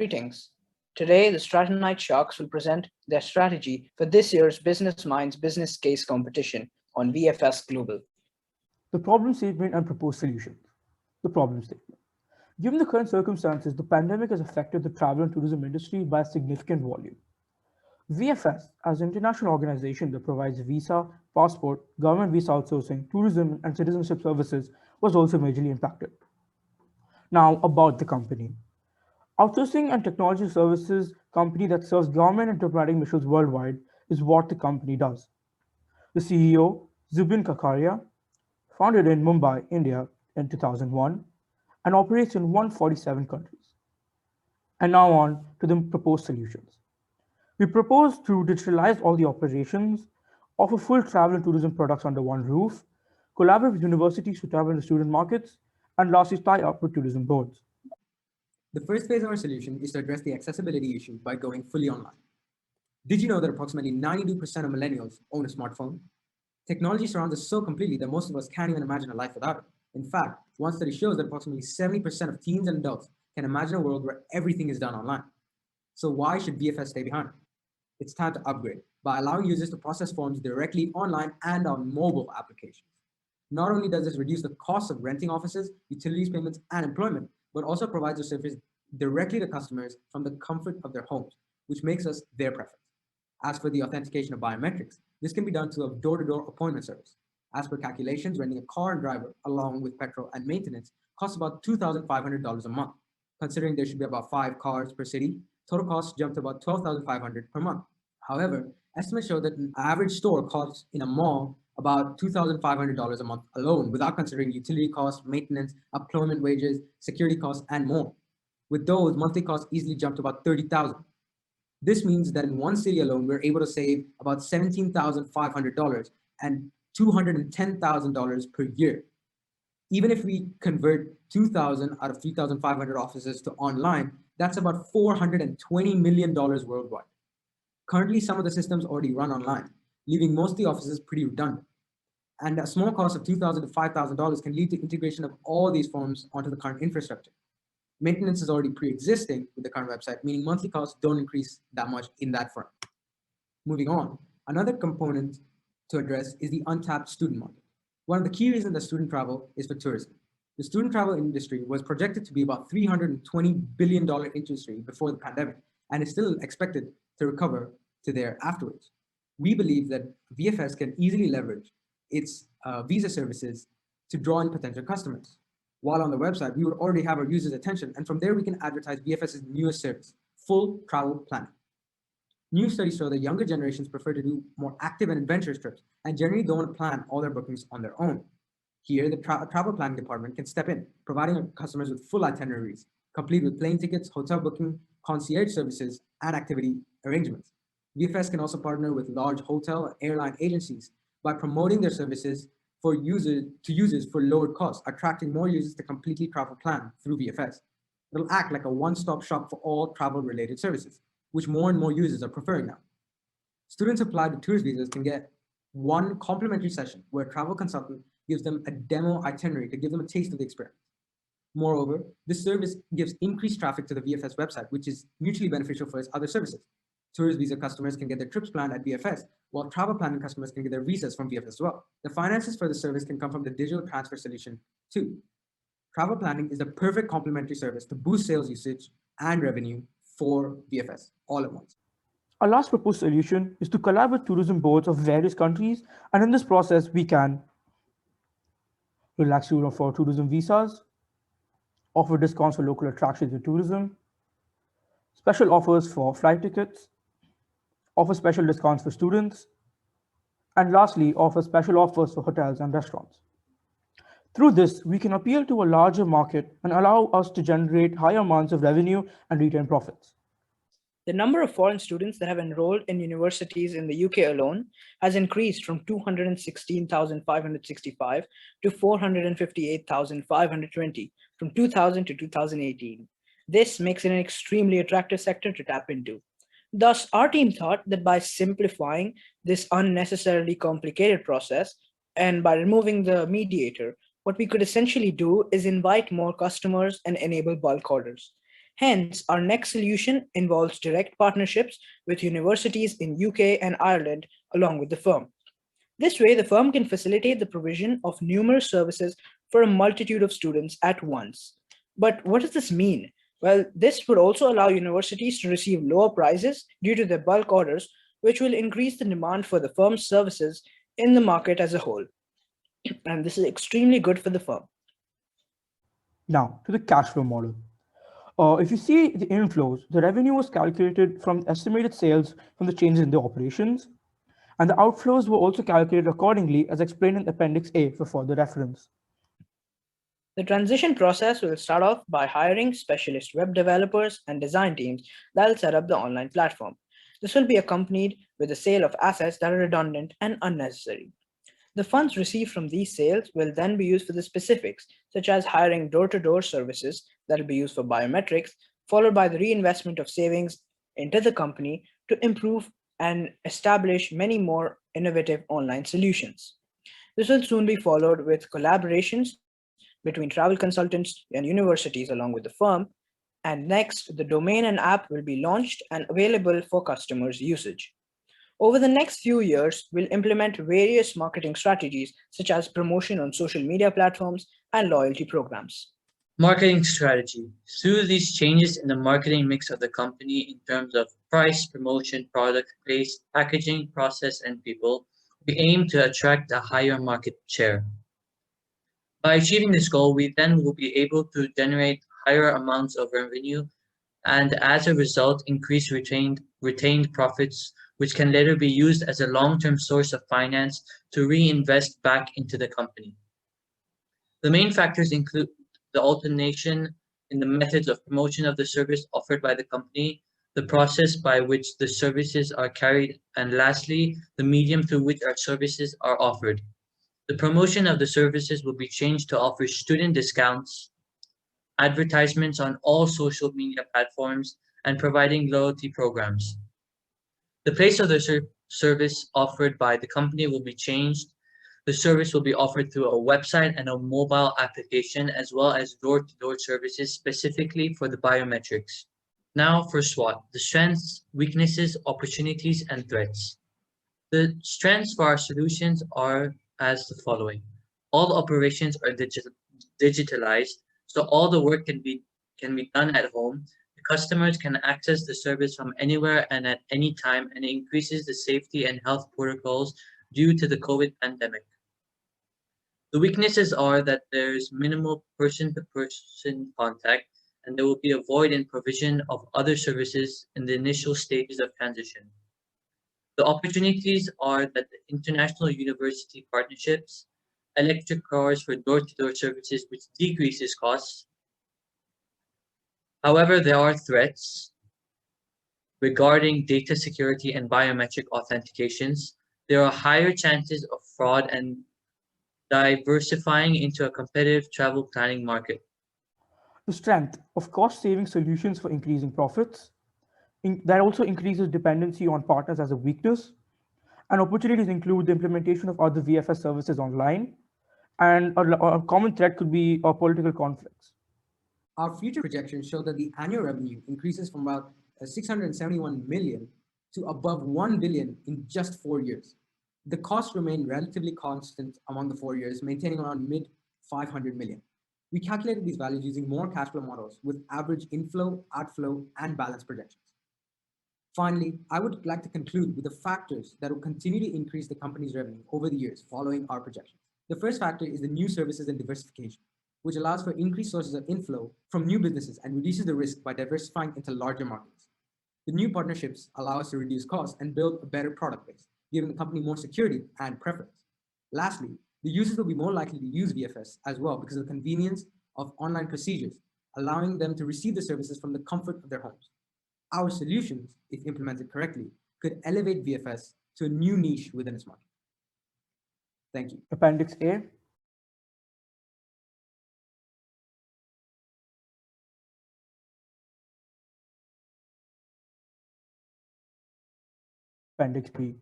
Greetings. Today, the Strattonite Sharks will present their strategy for this year's Business Minds Business Case Competition on VFS Global. The problem statement and proposed solutions. The problem statement. Given the current circumstances, the pandemic has affected the travel and tourism industry by a significant volume. VFS, as an international organization that provides visa, passport, government visa outsourcing, tourism, and citizenship services, was also majorly impacted. Now, about the company. Outsourcing and technology services company that serves government and diplomatic missions worldwide is what the company does. The CEO, Zubin Kakaria, founded in Mumbai, India in 2001 and operates in 147 countries. And now on to the proposed solutions. We propose to digitalize all the operations, offer full travel and tourism products under one roof, collaborate with universities to tap into student markets, and lastly, tie up with tourism boards. The first phase of our solution is to address the accessibility issue by going fully online. Did you know that approximately 92% of millennials own a smartphone? Technology surrounds us so completely that most of us can't even imagine a life without it. In fact, one study shows that approximately 70% of teens and adults can imagine a world where everything is done online. So why should VFS stay behind? It's time to upgrade by allowing users to process forms directly online and on mobile applications. Not only does this reduce the cost of renting offices, utilities payments, and employment, but also provides a service directly to customers from the comfort of their homes, which makes us their preference. As for the authentication of biometrics, this can be done through a door-to-door appointment service. As per calculations, renting a car and driver, along with petrol and maintenance, costs about $2,500 a month. Considering there should be about 5 cars per city, total costs jump to about $12,500 per month. However, estimates show that an average store costs in a mall about $2,500 a month alone, without considering utility costs, maintenance, employment wages, security costs, and more. With those, monthly costs easily jump to about $30,000. This means that in one city alone, we're able to save about $17,500 and $210,000 per year. Even if we convert 2,000 out of 3,500 offices to online, that's about $420 million worldwide. Currently, some of the systems already run online, leaving most of the offices pretty redundant. And a small cost of $2,000 to $5,000 can lead to integration of all these forms onto the current infrastructure. Maintenance is already pre-existing with the current website, meaning monthly costs don't increase that much in that front. Moving on, another component to address is the untapped student market. One of the key reasons that student travel is for tourism. The student travel industry was projected to be about $320 billion industry before the pandemic, and is still expected to recover to there afterwards. We believe that VFS can easily leverage its visa services to draw in potential customers. While on the website, we would already have our users' attention, and from there we can advertise VFS's newest service, full travel planning. New studies show that younger generations prefer to do more active and adventurous trips, and generally don't want to plan all their bookings on their own. Here, the travel planning department can step in, providing our customers with full itineraries, complete with plane tickets, hotel booking, concierge services, and activity arrangements. VFS can also partner with large hotel and airline agencies by promoting their services for users for lower costs, attracting more users to completely travel plan through VFS. It'll act like a one-stop shop for all travel-related services, which more and more users are preferring now. Students applied to tourist visas can get one complimentary session where a travel consultant gives them a demo itinerary to give them a taste of the experience. Moreover, this service gives increased traffic to the VFS website, which is mutually beneficial for its other services. Tourist visa customers can get their trips planned at VFS, while travel planning customers can get their visas from VFS as well. The finances for the service can come from the digital transfer solution too. Travel planning is the perfect complementary service to boost sales usage and revenue for VFS all at once. Our last proposed solution is to collaborate with tourism boards of various countries, and in this process, we can relax you for tourism visas, offer discounts for local attractions and tourism, special offers for flight tickets, offer special discounts for students, and lastly, offer special offers for hotels and restaurants. Through this, we can appeal to a larger market and allow us to generate higher amounts of revenue and retain profits. The number of foreign students that have enrolled in universities in the UK alone has increased from 216,565 to 458,520 from 2000 to 2018. This makes it an extremely attractive sector to tap into. Thus, our team thought that by simplifying this unnecessarily complicated process and by removing the mediator, what we could essentially do is invite more customers and enable bulk orders. Hence, our next solution involves direct partnerships with universities in UK and Ireland along with the firm. This way, the firm can facilitate the provision of numerous services for a multitude of students at once. But what does this mean? Well, this would also allow universities to receive lower prices due to their bulk orders, which will increase the demand for the firm's services in the market as a whole. And this is extremely good for the firm. Now, to the cash flow model. If you see the inflows, the revenue was calculated from estimated sales from the changes in the operations, and the outflows were also calculated accordingly as explained in Appendix A for further reference. The transition process will start off by hiring specialist web developers and design teams that will set up the online platform. This will be accompanied with the sale of assets that are redundant and unnecessary. The funds received from these sales will then be used for the specifics, such as hiring door-to-door services that will be used for biometrics, followed by the reinvestment of savings into the company to improve and establish many more innovative online solutions. This will soon be followed with collaborations between travel consultants and universities along with the firm. And next, the domain and app will be launched and available for customers' usage. Over the next few years, we'll implement various marketing strategies such as promotion on social media platforms and loyalty programs. Marketing strategy. Through these changes in the marketing mix of the company in terms of price, promotion, product, place, packaging, process, and people, we aim to attract a higher market share. By achieving this goal, we then will be able to generate higher amounts of revenue and as a result increase retained profits, which can later be used as a long-term source of finance to reinvest back into the company. The main factors include the alternation in the methods of promotion of the service offered by the company, the process by which the services are carried, and lastly, the medium through which our services are offered. The promotion of the services will be changed to offer student discounts, advertisements on all social media platforms, and providing loyalty programs. The place of the service offered by the company will be changed. The service will be offered through a website and a mobile application, as well as door-to-door services specifically for the biometrics. Now for SWOT, the strengths, weaknesses, opportunities, and threats. The strengths for our solutions are as the following. All operations are digitalized, so all the work can be done at home. The customers can access the service from anywhere and at any time, and it increases the safety and health protocols due to the COVID pandemic. The weaknesses are that there's minimal person-to-person contact, and there will be a void in provision of other services in the initial stages of transition. The opportunities are that the international university partnerships, electric cars for door-to-door services, which decreases costs. However, there are threats regarding data security and biometric authentications. There are higher chances of fraud and diversifying into a competitive travel planning market. The strength of cost-saving solutions for increasing profits. That also increases dependency on partners as a weakness. And opportunities include the implementation of other VFS services online, and a common threat could be political conflicts. Our future projections show that the annual revenue increases from about 671 million to above 1 billion in just 4 years. The costs remain relatively constant among the 4 years, maintaining around mid 500 million. We calculated these values using more cash flow models with average inflow, outflow, and balance projections. Finally, I would like to conclude with the factors that will continue to increase the company's revenue over the years following our projections. The first factor is the new services and diversification, which allows for increased sources of inflow from new businesses and reduces the risk by diversifying into larger markets. The new partnerships allow us to reduce costs and build a better product base, giving the company more security and preference. Lastly, the users will be more likely to use VFS as well because of the convenience of online procedures, allowing them to receive the services from the comfort of their homes. Our solutions, if implemented correctly, could elevate VFS to a new niche within its market. Thank you. Appendix A. Appendix B.